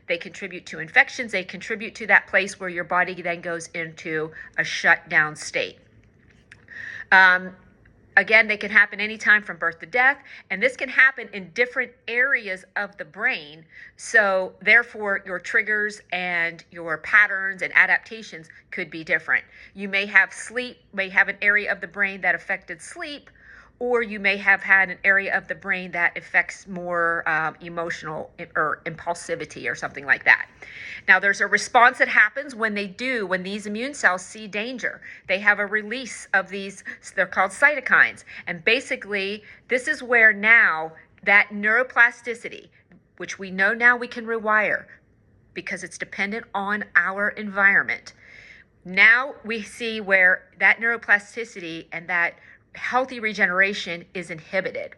They contribute to infections. They contribute to that place where your body then goes into a shutdown state. Again, they can happen anytime from birth to death, and this can happen in different areas of the brain. So therefore, your triggers and your patterns and adaptations could be different. You may have an area of the brain that affected sleep, or you may have had an area of the brain that affects more emotional or impulsivity or something like that. Now, there's a response that happens when these immune cells see danger. They have a release of these, they're called cytokines. And basically, this is where now that neuroplasticity, which we know now we can rewire because it's dependent on our environment. Now we see where that neuroplasticity and that healthy regeneration is inhibited.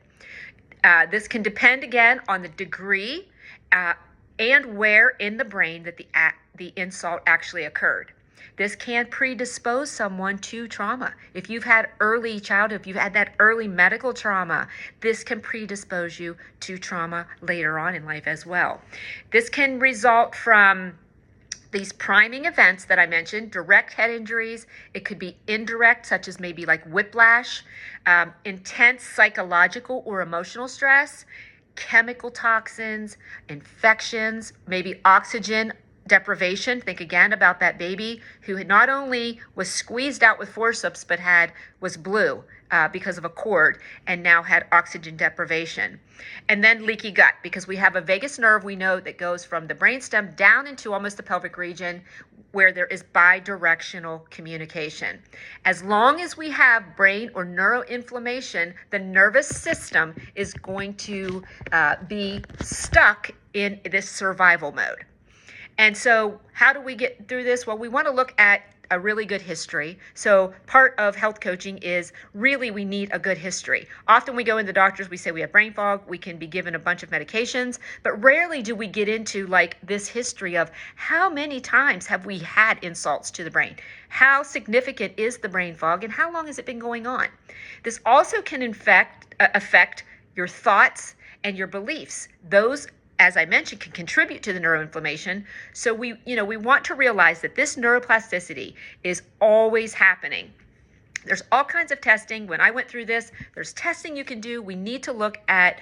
This can depend again on the degree and where in the brain that the insult actually occurred. This can predispose someone to trauma. If you've had early childhood, if you've had that early medical trauma, this can predispose you to trauma later on in life as well. This can result from these priming events that I mentioned, direct head injuries. It could be indirect, such as maybe like whiplash, intense psychological or emotional stress, chemical toxins, infections, maybe oxygen deprivation. Think again about that baby who had not only was squeezed out with forceps, but was blue because of a cord and now had oxygen deprivation. And then leaky gut, because we have a vagus nerve we know that goes from the brainstem down into almost the pelvic region where there is bidirectional communication. As long as we have brain or neuroinflammation, the nervous system is going to be stuck in this survival mode. And so how do we get through this? Well, we want to look at a really good history. So part of health coaching is really we need a good history. Often we go into doctors, we say we have brain fog, we can be given a bunch of medications, but rarely do we get into like this history of how many times have we had insults to the brain? How significant is the brain fog and how long has it been going on? This also can affect your thoughts and your beliefs. Those, as I mentioned, can contribute to the neuroinflammation. So we want to realize that this neuroplasticity is always happening. There's all kinds of testing. When I went through this, there's testing you can do. We need to look at